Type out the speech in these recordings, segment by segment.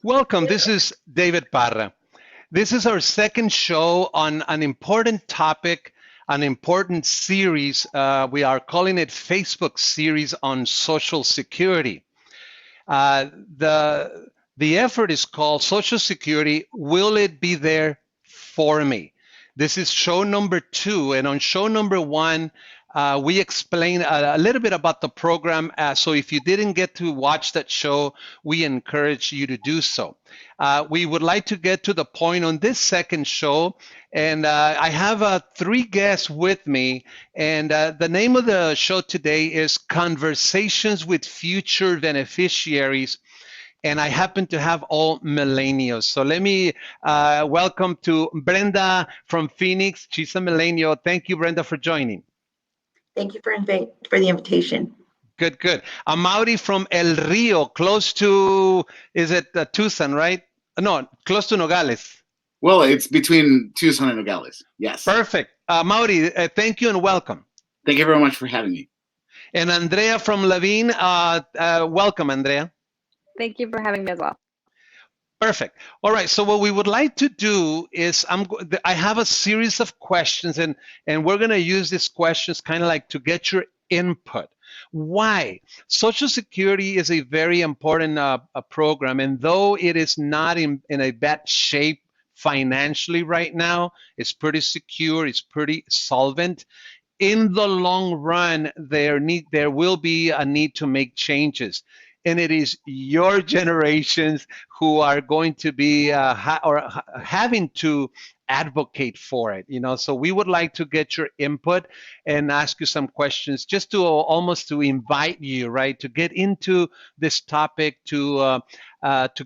Welcome. This is David Parra. This is our second show on an important topic, an important series. We are calling it Facebook series on Social Security. Uh, the the effort is called Social Security. Will it be there for me? This is show number 2, and on show number 1, we explain a little bit about the program. So if you didn't get to watch that show, we encourage you to do so. We would like to get to the point on this second show, and I have 3 guests with me, and the name of the show today is Conversations with Future Beneficiaries, and I happen to have all millennials. So let me welcome to Brenda from Phoenix. She's a millennial. Thank you, Brenda, for joining. Thank you for the invitation. Good, good. Amaury from El Rio, close to, is it Tucson, right? No, close to Nogales. Well, it's between Tucson and Nogales. Yes. Perfect. Amaury, thank you and welcome. Thank you very much for having me. And Andrea from Levine, welcome, Andrea. Thank you for having me as well. Perfect. All right. So what we would like to do is I have a series of questions, and we're going to use these questions kind of like to get your input. Why? Social Security is a very important program, and though it is not in a bad shape financially right now, it's pretty secure, it's pretty solvent. In the long run, there will be a need to make changes. And it is your generations who are going to be having to advocate for it. So we would like to get your input and ask you some questions, just to almost to invite you, right, to get into this topic, to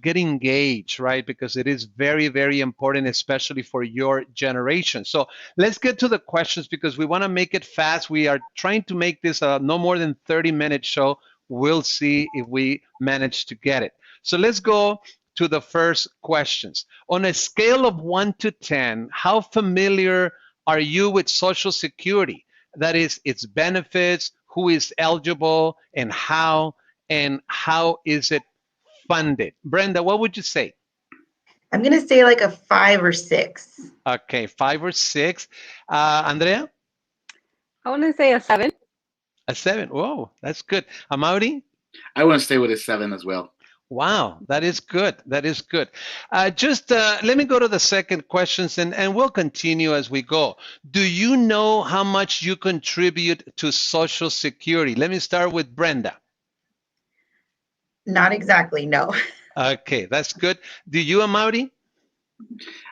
get engaged, right, because it is very, very important, especially for your generation. So let's get to the questions because we want to make it fast. We are trying to make this a no more than 30-minute show. We'll see if we manage to get it. So let's go to the first questions. On a scale of 1 to 10, how familiar are you with Social Security? That is, its benefits, who is eligible, and how is it funded? Brenda, what would you say? I'm going to say like a 5 or 6. Okay, 5 or 6. Andrea? I want to say a 7. A 7. Whoa, that's good. Amaury? I want to stay with a 7 as well. Wow, that is good. That is good. Just let me go to the second questions, and we'll continue as we go. Do you know how much you contribute to Social Security? Let me start with Brenda. Not exactly, no. Okay, that's good. Do you, Amaury?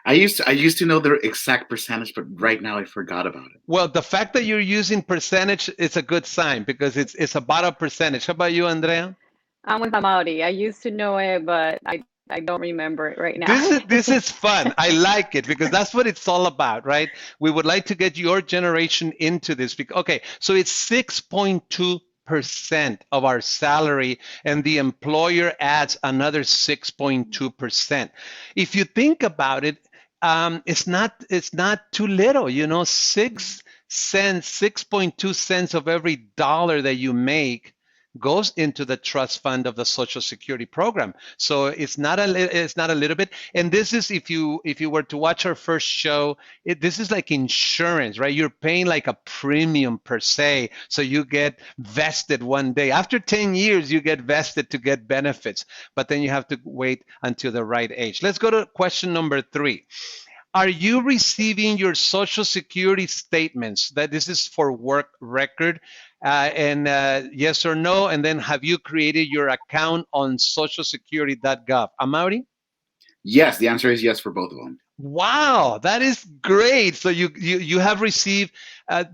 I used to know the exact percentage, but right now I forgot about it. Well, the fact that you're using percentage is a good sign because it's about a percentage. How about you, Andrea? I'm with Amaury. I used to know it, but I don't remember it right now. This is fun. I like it because that's what it's all about, right? We would like to get your generation into this. Okay, so it's 6.2% of our salary, and the employer adds another 6.2%. If you think about it, it's not too little. 6 cents, 6.2 cents of every dollar that you make goes into the trust fund of the Social Security program. So it's not a little bit. And this is, if you were to watch our first show, this is like insurance, right? You're paying like a premium per se. So you get vested one day. After 10 years, you get vested to get benefits, but then you have to wait until the right age. Let's go to question number 3. Are you receiving your Social Security statements? That this is for work record, and yes or no? And then have you created your account on socialsecurity.gov? Amaury? Yes, the answer is yes for both of them. Wow, that is great. So you have received,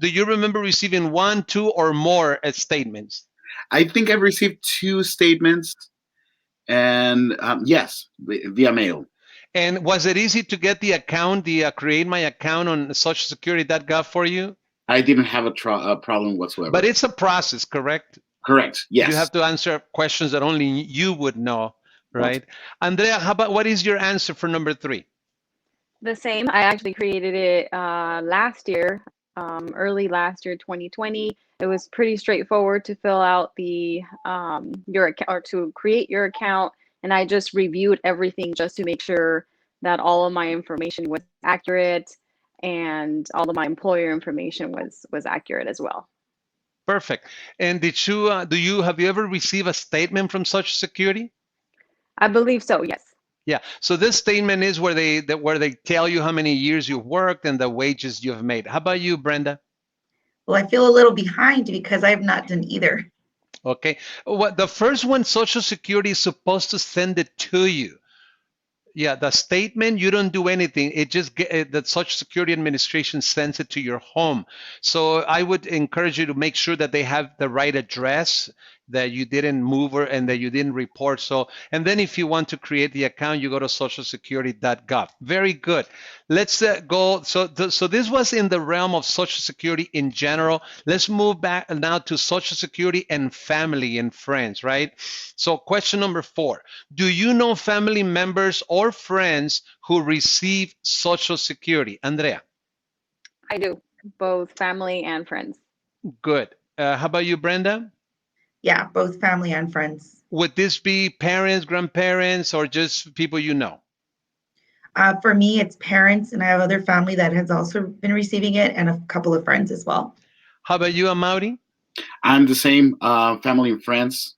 do you remember receiving 1, 2, or more statements? I think I've received 2 statements, and yes, via mail. And was it easy to get the account, create my account on socialsecurity.gov for you? I didn't have a problem whatsoever. But it's a process, correct? Correct, yes. You have to answer questions that only you would know, right? Okay. Andrea, what is your answer for number 3? The same. I actually created it last year, early last year, 2020. It was pretty straightforward to fill out the your account or to create your account. and I just reviewed everything just to make sure that all of my information was accurate and all of my employer information was accurate as well. Perfect. And did you have you ever received a statement from Social Security? I believe so, yes. Yeah. So this statement is where they tell you how many years you've worked and the wages you've made. How about you, Brenda? Well, I feel a little behind because I have not done either. Okay. What the first one, Social Security is supposed to send it to you. Yeah, the statement, you don't do anything. It just the Social Security Administration sends it to your home. So I would encourage you to make sure that they have the right address, that you didn't move and that you didn't report. So, and then if you want to create the account, you go to socialsecurity.gov. Very good. Let's go. So this was in the realm of Social Security in general. Let's move back now to Social Security and family and friends, right? So question number 4. Do you know family members or friends who receive Social Security? Andrea. I do, both family and friends. Good. How about you, Brenda? Yeah, both family and friends. Would this be parents, grandparents, or just people you know? For me, it's parents, and I have other family that has also been receiving it, and a couple of friends as well. How about you, Amaury? I'm the same, family and friends.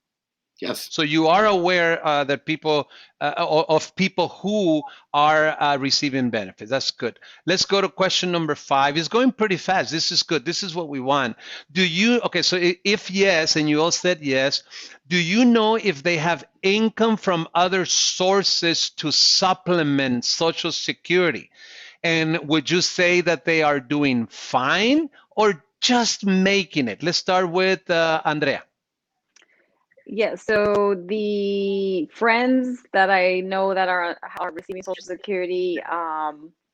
Yes. So you are aware that people of people who are receiving benefits. That's good. Let's go to question number 5. It's going pretty fast. This is good. This is what we want. Do you, okay, so if yes, and you all said yes, do you know if they have income from other sources to supplement Social Security? And would you say that they are doing fine or just making it? Let's start with Andrea. Yeah, so the friends that I know that are receiving Social Security,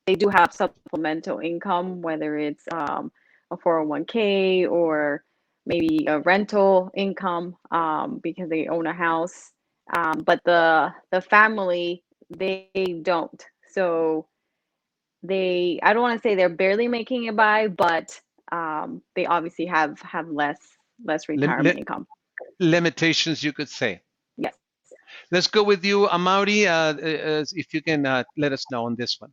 they do have supplemental income, whether it's a 401k or maybe a rental income because they own a house. But the family, they don't. So I don't want to say they're barely making it by, but they obviously have less Lim- retirement li- income. limitations, you could say. Yes. Let's go with you, Amaury, if you can let us know on this one.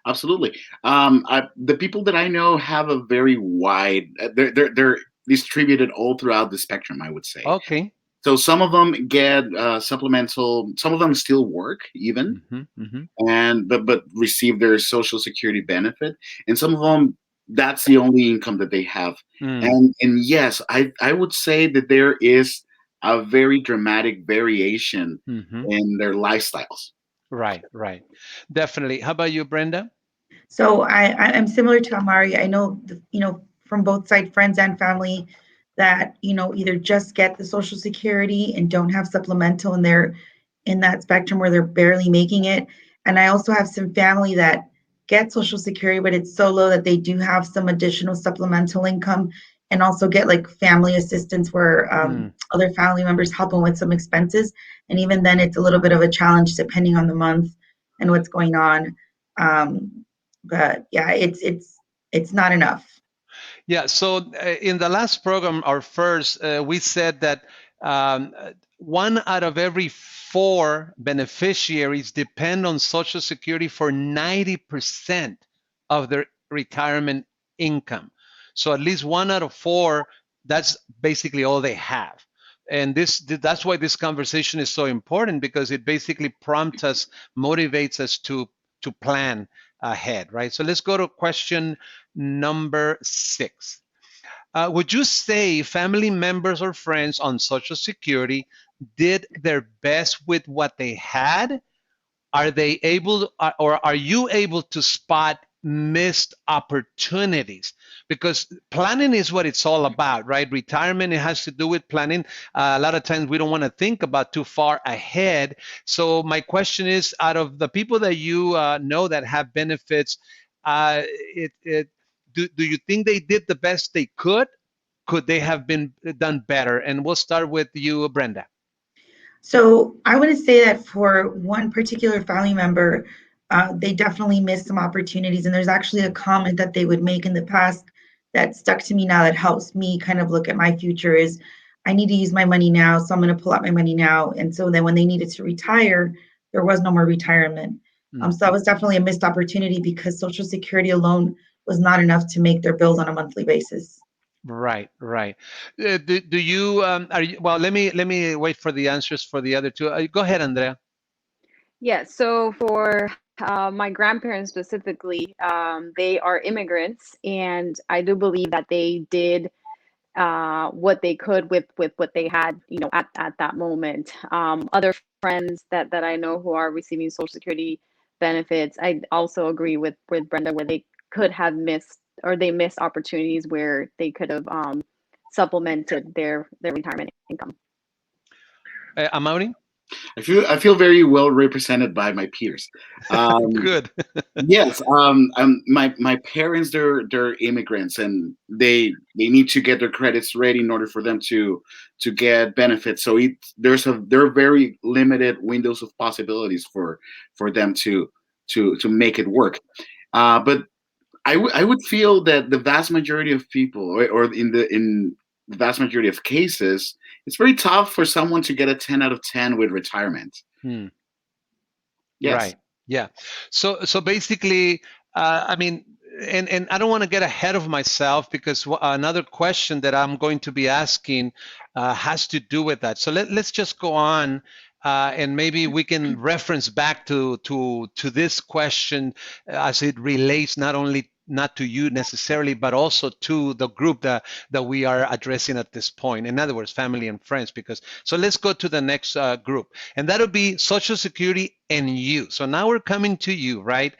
Absolutely. The people that I know have a very wide. They're distributed all throughout the spectrum, I would say. Okay. So some of them get supplemental. Some of them still work even, and but receive their Social Security benefit, and some of them that's the only income that they have. And yes, I would say that there is a very dramatic variation in their lifestyles. Right, right. Definitely. How about you, Brenda? So I'm similar to Amari. I know, from both side, friends and family, that, either just get the Social Security and don't have supplemental, and they're in that spectrum where they're barely making it. And I also have some family that get Social Security, but it's so low that they do have some additional supplemental income, and also get like family assistance where other family members help them with some expenses. And even then, it's a little bit of a challenge depending on the month and what's going on. But yeah, it's not enough. Yeah, so in the last program, our first, we said that um, 1 out of every 4 beneficiaries depend on Social Security for 90% of their retirement income. So at least 1 out of 4, that's basically all they have. And that's why this conversation is so important, because it basically prompts us, motivates us to plan ahead, right? So let's go to question number 6. Would you say family members or friends on Social Security did their best with what they had? Are they able, or are you able to spot missed opportunities? Because planning is what it's all about, right? Retirement, it has to do with planning. A lot of times we don't want to think about too far ahead. So my question is, out of the people that you know that have benefits, uh, do you think they did the best they could? Could they have been done better? And we'll start with you, Brenda. So I want to say that for one particular family member, they definitely missed some opportunities. And there's actually a comment that they would make in the past that stuck to me now that helps me kind of look at my future is, I need to use my money now, so I'm going to pull out my money now. And so then when they needed to retire, there was no more retirement. So that was definitely a missed opportunity because Social Security alone was not enough to make their bills on a monthly basis. Right, right. Do you are you, well, let me wait for the answers for the other two. Go ahead, Andrea. Yeah, so for my grandparents specifically, they are immigrants, and I do believe that they did what they could with what they had, at that moment. Other friends that I know who are receiving Social Security benefits, I also agree with Brenda, where they could have missed, or they missed opportunities where they could have supplemented their retirement income. Amaury? I feel very well represented by my peers. Um, Good. Yes, my parents, they're immigrants, and they need to get their credits ready in order for them to get benefits. So there are very limited windows of possibilities for them to make it work. But I would feel that the vast majority of people, or in the vast majority of cases, it's very tough for someone to get a 10 out of 10 with retirement. Hmm. Yes. Right. Yeah. So basically, I mean, and I don't want to get ahead of myself because another question that I'm going to be asking has to do with that. So let's just go on, and maybe we can reference back to this question as it relates not to you necessarily, but also to the group that we are addressing at this point. In other words, family and friends. Because so let's go to the next group, and that'll be Social Security and you. So now we're coming to you, right?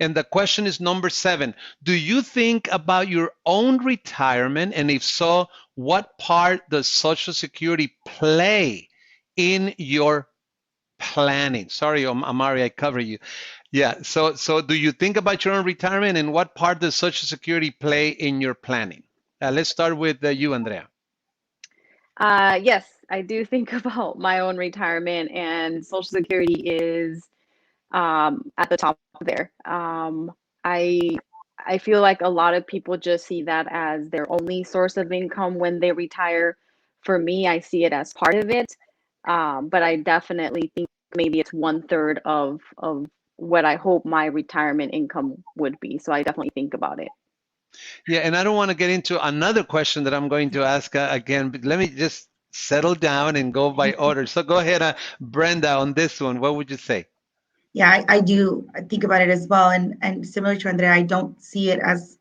And the question is number 7. Do you think about your own retirement? And if so, what part does Social Security play in your planning? Sorry, Amari, I cover you. Yeah. So do you think about your own retirement, and what part does Social Security play in your planning? Let's start with you, Andrea. Yes, I do think about my own retirement, and Social Security is at the top there. I I feel like a lot of people just see that as their only source of income when they retire. For me, I see it as part of it, but I definitely think maybe it's one third of what I hope my retirement income would be. So I definitely think about it. Yeah, and I don't want to get into another question that I'm going to ask again, but let me just settle down and go by order. So go ahead, Brenda, on this one. What would you say? Yeah, I do. I think about it as well. And similar to Andrea, I don't see it as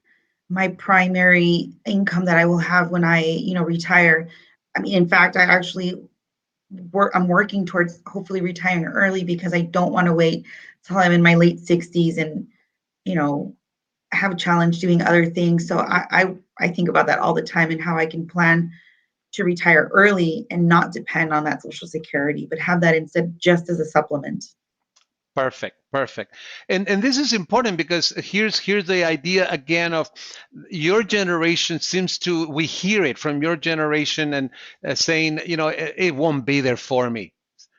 my primary income that I will have when I, retire. I mean, in fact, I'm working towards hopefully retiring early because I don't want to wait till I'm in my late 60s and, you know, have a challenge doing other things. So I think about that all the time and how I can plan to retire early and not depend on that Social Security, but have that instead just as a supplement. Perfect, perfect. And this is important because here's the idea again of your generation seems to, we hear it from your generation, and saying, it won't be there for me,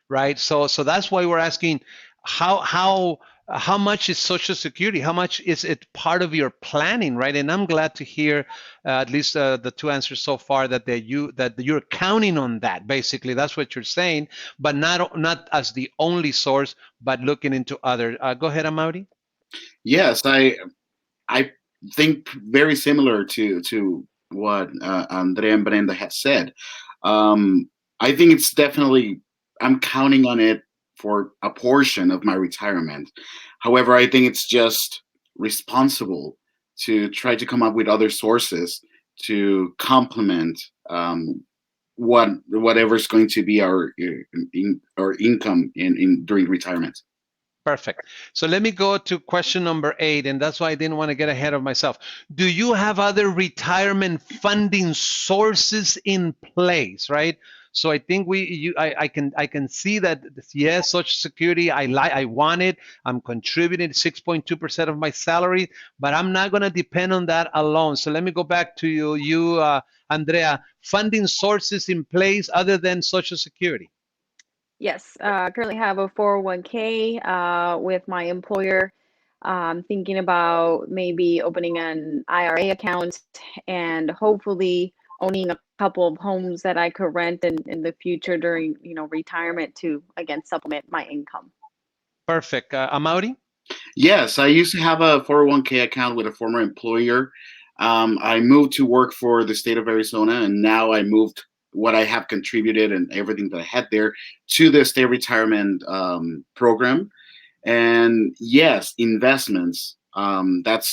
right? So that's why we're asking how how how much is Social Security? How much is it part of your planning, right? And I'm glad to hear at least the two answers so far that you're counting on that. Basically, that's what you're saying, but not as the only source, but looking into other. Go ahead, Amaury. Yes, I think very similar to what Andrea and Brenda has said. Um, I think it's definitely, I'm counting on it for a portion of my retirement. However, I think it's just responsible to try to come up with other sources to complement whatever's going to be our income in during retirement. Perfect. So let me go to question number 8, and that's why I didn't want to get ahead of myself. Do you have other retirement funding sources in place, right? So I think I can see that yes, Social Security, I want it. I'm contributing 6.2% of my salary, but I'm not going to depend on that alone. So let me go back to Andrea. Funding sources in place other than Social Security. Yes, currently have a 401k with my employer. Thinking about maybe opening an IRA account and hopefully owning a couple of homes that I could rent in the future during, retirement to, again, supplement my income. Perfect. Amaury? Yes, I used to have a 401k account with a former employer. I moved to work for the state of Arizona, and now I moved what I have contributed and everything that I had there to the state retirement program. And yes, investments. That's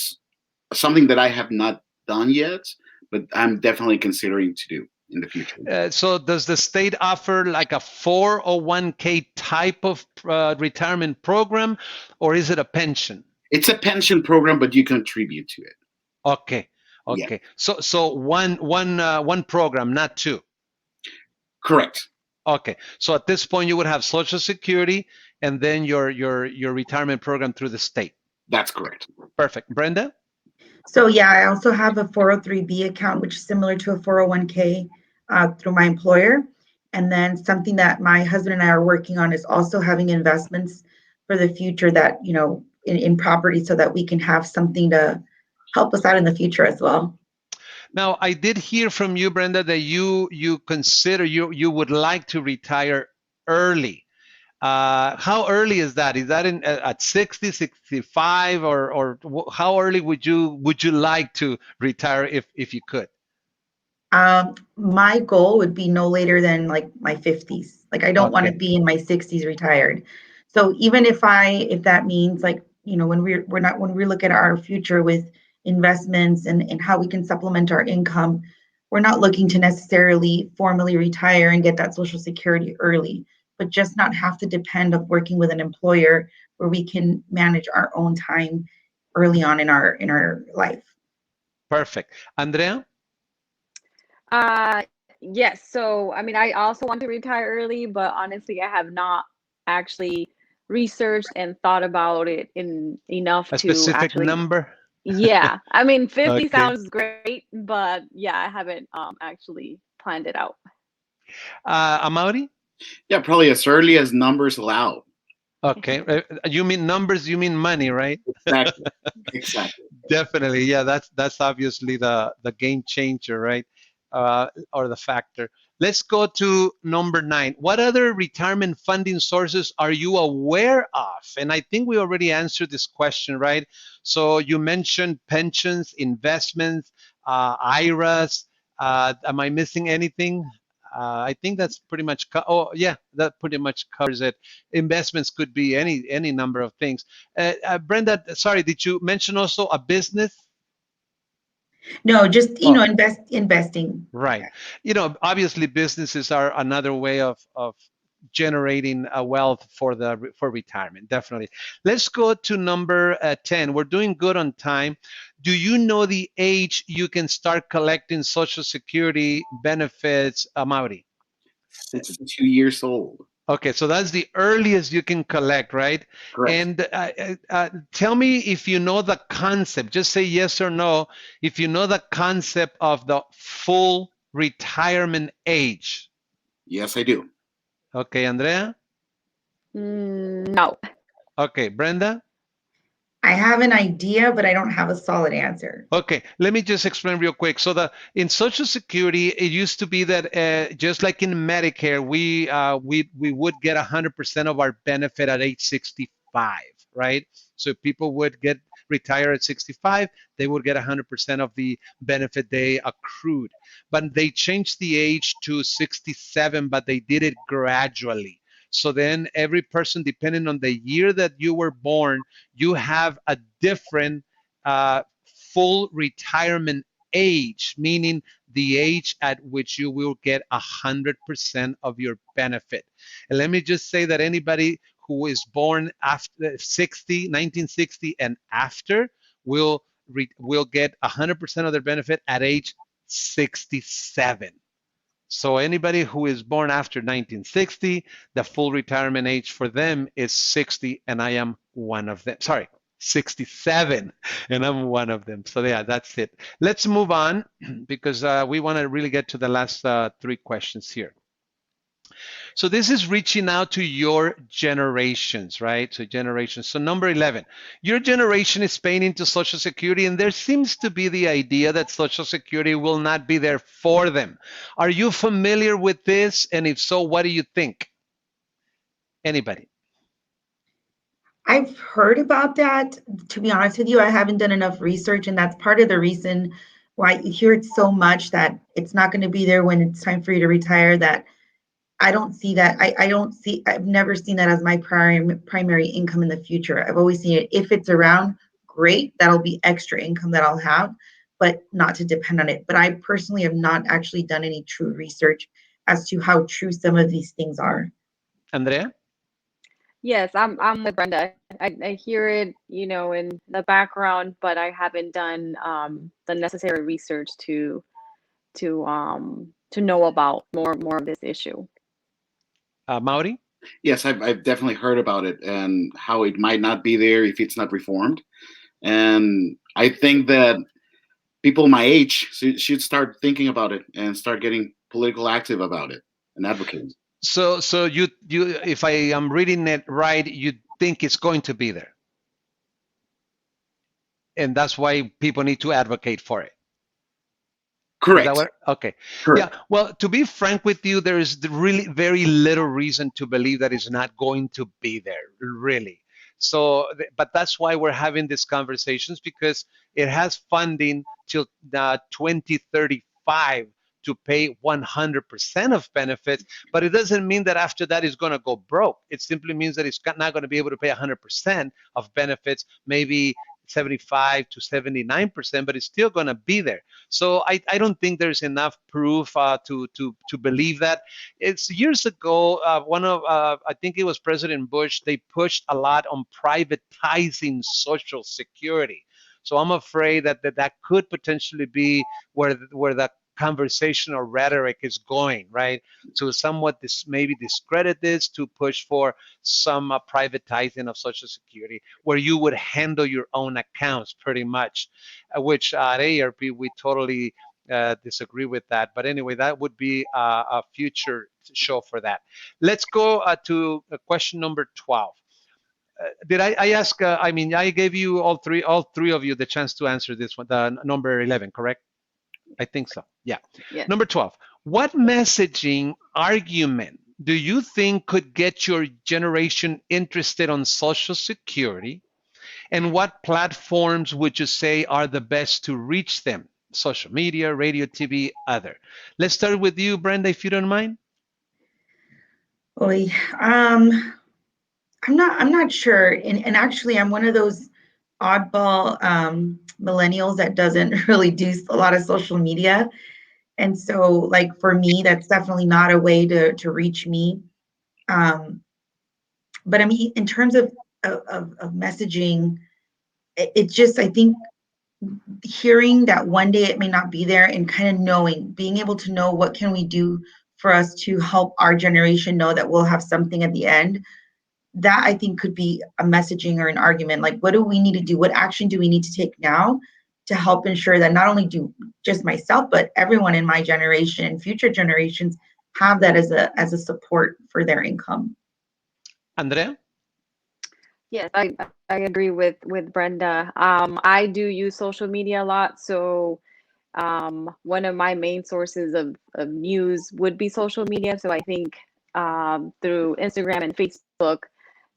something that I have not done yet, but I'm definitely considering to do in the future. So does the state offer like a 401k type of retirement program, or is it a pension? It's a pension program, but you contribute to it. Okay. Yeah, Okay. So one program, not two. correct. Okay. So at this point, you would have Social Security and then your retirement program through the state. That's correct. Perfect. Brenda? So yeah, I also have a 403B account, which is similar to a 401k through my employer. And then something that my husband and I are working on is also having investments for the future that, in property so that we can have something to help us out in the future as well. Now, I did hear from you, Brenda, that you consider you would like to retire early. How early is that? Is that at 60, 65, or how early would you like to retire if you could? My goal would be no later than like my 50s. Like I don't want to Okay. be in my 60s retired. So even if that means like, when when we look at our future with investments and how we can supplement our income, we're not looking to necessarily formally retire and get that social security early, but just not have to depend of working with an employer where we can manage our own time early on in our life. Perfect. Andrea? Uh, yes. So, I mean, I also want to retire early, but honestly, I have not actually researched and thought about it in enough A to specific actually. number? Yeah, I mean, 50 Okay. sounds great, but yeah, I haven't actually planned it out. Amaury? Yeah, probably as early as numbers allow. Okay. You mean numbers, you mean money, right? Exactly. Exactly. Definitely. Yeah, that's obviously the game changer, right? Or the factor. Let's go to number 9. What other retirement funding sources are you aware of? And I think we already answered this question, right? So you mentioned pensions, investments, IRAs. Am I missing anything? I think that's pretty much. Oh, yeah, that pretty much covers it. Investments could be any number of things. Brenda, sorry, did you mention also a business? No, just, Oh, investing. right. Obviously businesses are another way of generating a wealth for retirement, definitely. Let's go to number 10. We're doing good on time. Do you know the age you can start collecting Social Security benefits, Mauri? 62 years old. Okay, so that's the earliest you can collect, right? Correct. And tell me if you know the concept. Just say yes or no. If you know the concept of the full retirement age. Yes, I do. Okay, Andrea? No. Okay, Brenda? I have an idea, but I don't have a solid answer. Okay, let me just explain real quick. So in Social Security, it used to be that just like in Medicare, we would get 100% of our benefit at age 65, right? So if people would get retired at 65, they would get 100% of the benefit they accrued. But they changed the age to 67, but they did it gradually. So then every person, depending on the year that you were born, you have a different uh, full retirement age, meaning the age at which you will get 100% of your benefit. And let me just say that anybody who is born after 1960 and after will get 100% of their benefit at age 67. So anybody who is born after 1960, the full retirement age for them is 60, and I am one of them. Sorry, 67, and I'm one of them. So yeah, that's it. Let's move on because we want to really get to the last 3 questions here. So this is reaching out to your generations, right? So generations. So number 11, your generation is paying into Social Security, and there seems to be the idea that Social Security will not be there for them. Are you familiar with this? And if so, what do you think? Anybody? I've heard about that. To be honest with you, I haven't done enough research, and that's part of the reason why you hear it so much that it's not going to be there when it's time for you to retire. That I don't see that. I don't see. I've never seen that as my primary income in the future. I've always seen it. If it's around, great. That'll be extra income that I'll have, but not to depend on it. But I personally have not actually done any true research as to how true some of these things are. Andrea? Yes, I'm with Brenda. I hear it, in the background, but I haven't done the necessary research to know about more of this issue. Mauri? Yes, I've definitely heard about it and how it might not be there if it's not reformed. And I think that people my age should start thinking about it and start getting political active about it and advocating. So you if I am reading it right, you think it's going to be there, and that's why people need to advocate for it. Is that Correct. what? Okay. Yeah. Correct. Well, to be frank with you, there is really very little reason to believe that it's not going to be there, really. So, but that's why we're having these conversations because it has funding till 2035 to pay 100% of benefits, but it doesn't mean that after that it's going to go broke. It simply means that it's not going to be able to pay 100% of benefits, maybe 75 to 79%, but it's still going to be there. So I don't think there's enough proof to believe that. It's years ago, I think it was President Bush, they pushed a lot on privatizing Social Security. So I'm afraid that could potentially be where the conversation or rhetoric is going, right? To somewhat maybe discredit this, to push for some privatizing of Social Security, where you would handle your own accounts pretty much, which at ARP we totally disagree with that. But anyway, that would be a future show for that. Let's go to question number 12. Did I ask? I mean, I gave you all three of you the chance to answer this one, the number 11, correct? I think so. Yeah. Yes. Number 12. What messaging argument do you think could get your generation interested on Social Security? And what platforms would you say are the best to reach them? Social media, radio, TV, other. Let's start with you, Brenda, if you don't mind. Oy, I'm not sure. And actually I'm one of those oddball millennials that doesn't really do a lot of social media. And so like for me, that's definitely not a way to reach me. Um, but I mean, in terms of messaging, it just, I think hearing that one day it may not be there and kind of knowing, being able to know what can we do for us to help our generation know that we'll have something at the end, that I think could be a messaging or an argument. Like, what do we need to do? What action do we need to take now to help ensure that not only do just myself, but everyone in my generation and future generations have that as a support for their income? Andrea? Yes, I agree with Brenda. I do use social media a lot, so one of my main sources of news would be social media. So I think through Instagram and Facebook,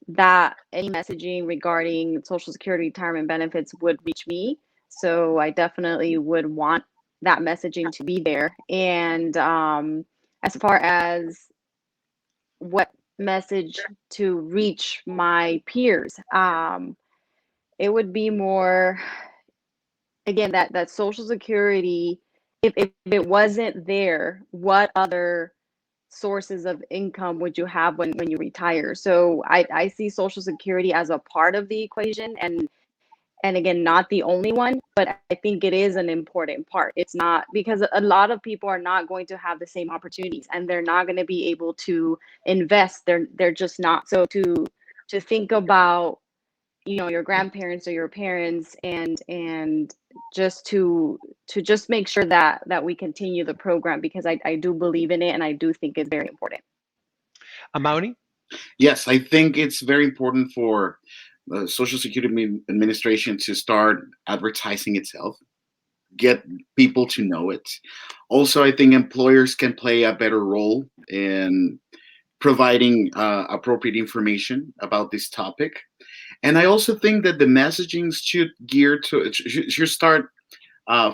that any messaging regarding Social Security retirement benefits would reach me. So I definitely would want that messaging to be there. And as far as what message to reach my peers, it would be more, again, that Social Security, if it wasn't there, what other sources of income would you have when you retire? So I see Social Security as a part of the equation, and again, not the only one, but I think it is an important part. It's not, because a lot of people are not going to have the same opportunities, and they're not going to be able to invest. They're just not. So to think about, your grandparents or your parents, and just to just make sure that we continue the program, because I do believe in it, and I do think it's very important. Amaury? Yes, I think it's very important for the Social Security Administration to start advertising itself, get people to know it. Also, I think employers can play a better role in providing appropriate information about this topic. And I also think that the messaging should gear to should start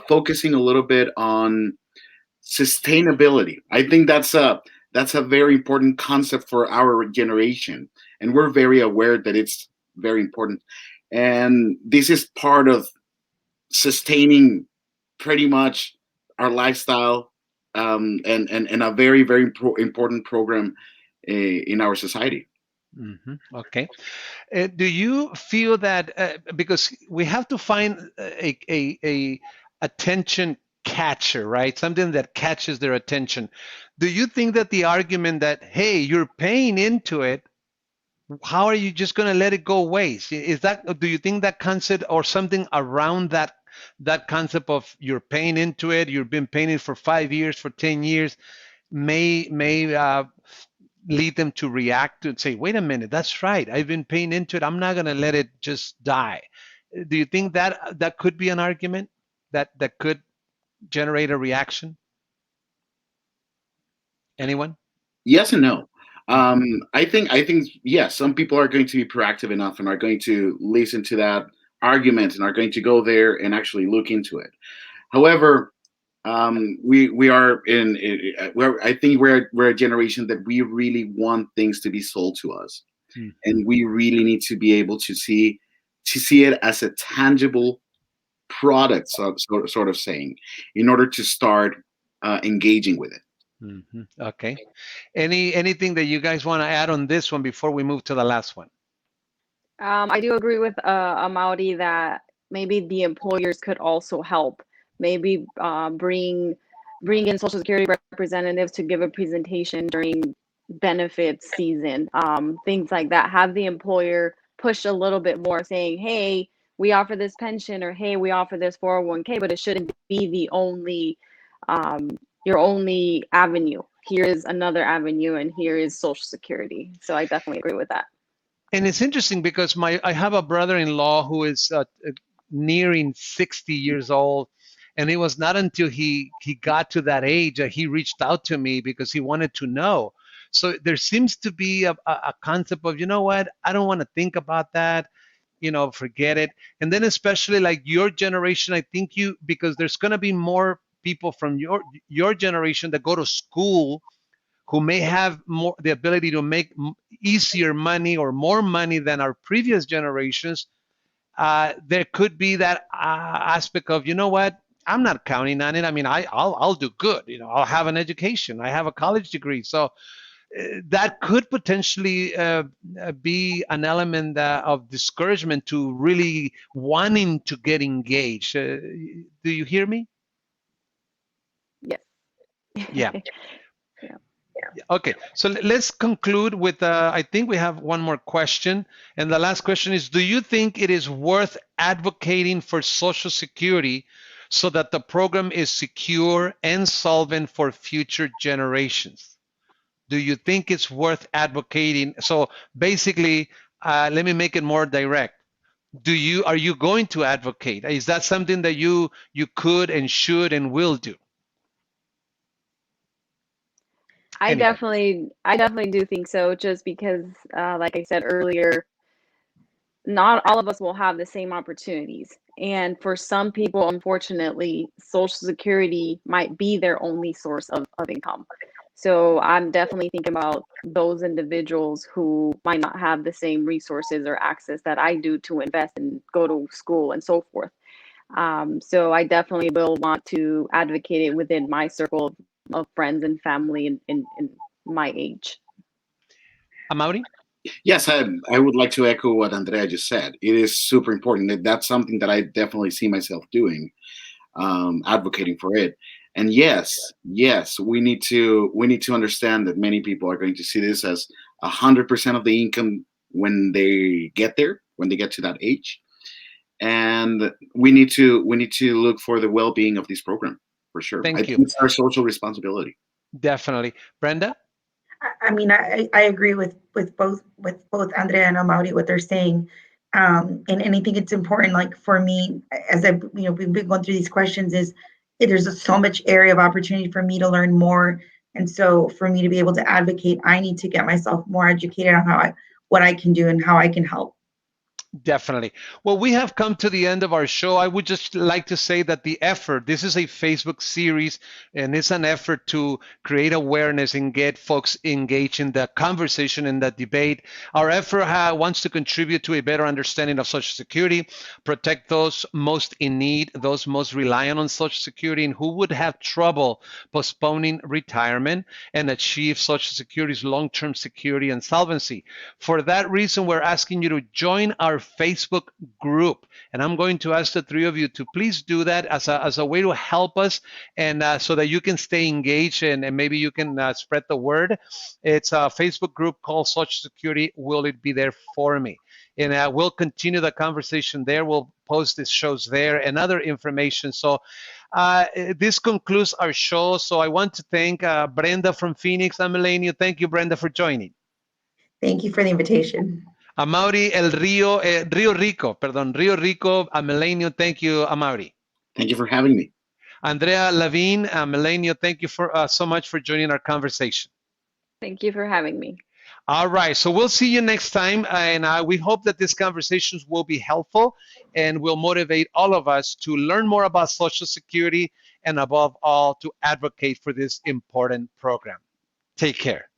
focusing a little bit on sustainability. I think that's a very important concept for our generation, and we're very aware that it's very important. And this is part of sustaining pretty much our lifestyle, and a very important program in our society. Okay. Do you feel that because we have to find a attention catcher, right? Something that catches their attention. Do you think that the argument that, hey, you're paying into it, how are you just going to let it go waste? Is that, do you think that concept or something around that concept of you're paying into it, you've been paying it for 5 years, for 10 years, may lead them to react and say, wait a minute, that's right, I've been paying into it, I'm not going to let it just die? Do you think that that could be an argument that could generate a reaction? Anyone? Yes and no. Mhm. I think yes, some people are going to be proactive enough and are going to listen to that argument and are going to go there and actually look into it. However, we are I think we're a generation that we really want things to be sold to us, Mhm. and we really need to be able to see it as a tangible product, sort of saying, in order to start engaging with it. Okay. Anything that you guys want to add on this one before we move to the last one? I do agree with Amaudi that maybe the employers could also help. Maybe bring in Social Security representatives to give a presentation during benefits season, things like that. Have the employer push a little bit more, saying, "Hey, we offer this pension," or "Hey, we offer this 401k," but it shouldn't be the only um, your only avenue. Here is another avenue, and here is Social Security. So I definitely agree with that. And it's interesting because I have a brother-in-law who is nearing 60 years old, and it was not until he got to that age that he reached out to me because he wanted to know. So there seems to be a concept of, you know what, I don't want to think about that, forget it. And then especially like your generation, I think because there's going to be more people from your generation that go to school who may have more the ability to make easier money or more money than our previous generations. There could be that aspect of, you know what, I'm not counting on it. I mean, I'll do good. I'll have an education. I have a college degree. So that could potentially be an element of discouragement to really wanting to get engaged. Do you hear me? Yes. Yeah. Yeah. Okay, so let's conclude with I think we have one more question. And the last question is, do you think it is worth advocating for Social Security so that the program is secure and solvent for future generations? Do you think it's worth advocating? So basically, let me make it more direct. Are you going to advocate? Is that something that you could and should and will do? Anybody? I definitely do think so, just because, like I said earlier, not all of us will have the same opportunities. And for some people, unfortunately, Social Security might be their only source of income. So I'm definitely thinking about those individuals who might not have the same resources or access that I do to invest and go to school and so forth. So I definitely will want to advocate it within my circle of friends and family in my age. Amaury? Yes, I would like to echo what Andrea just said. It is super important. That's something that I definitely see myself doing, advocating for it. And yes, we need to understand that many people are going to see this as 100% of the income when they get there, when they get to that age, and we need to look for the well-being of this program for sure. I Thank think you. it's our social responsibility. Definitely. Brenda? I mean, I agree with both Andrea and Amaury what they're saying, and I think it's important. Like for me, as I we've been going through these questions, is there's so much area of opportunity for me to learn more, and so for me to be able to advocate, I need to get myself more educated on what I can do and how I can help. Definitely. Well, we have come to the end of our show. I would just like to say that the effort, this is a Facebook series, and it's an effort to create awareness and get folks engaged in the conversation and the debate. Our effort wants to contribute to a better understanding of Social Security, protect those most in need, those most reliant on Social Security, and who would have trouble postponing retirement and achieve Social Security's long-term security and solvency. For that reason, we're asking you to join our Facebook group. And I'm going to ask the three of you to please do that as a way to help us and so that you can stay engaged and maybe you can spread the word. It's a Facebook group called Social Security. Will it be there for me? And we'll continue the conversation there. We'll post these shows there and other information. So this concludes our show. So I want to thank Brenda from Phoenix and Melania. Thank you, Brenda, for joining. Thank you for the invitation. Amaury El Rio, Rio Rico, perdón, Rio Rico, Melanio, thank you, Amaury. Thank you for having me. Andrea Lavin, Melanio, thank you for so much for joining our conversation. Thank you for having me. All right, so we'll see you next time, and we hope that these conversations will be helpful and will motivate all of us to learn more about Social Security and above all, to advocate for this important program. Take care.